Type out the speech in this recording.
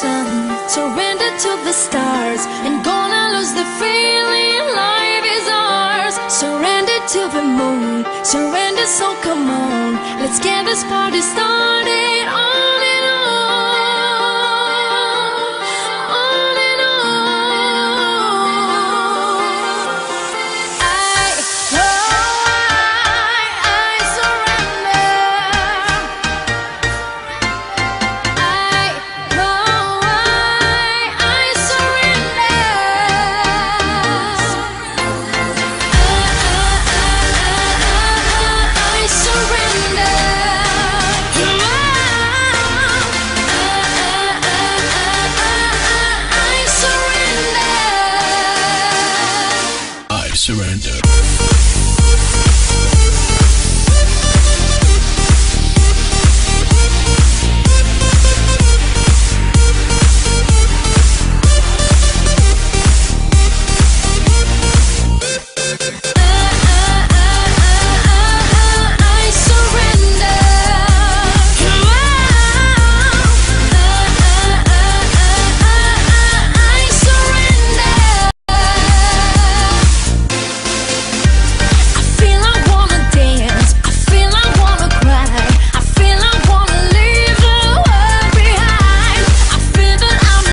sun, surrender to the stars, and gonna lose the feeling life is ours. Surrender to the moon, surrender, so come on, let's get this party started. On and on, on and on. I surrender. I surrender.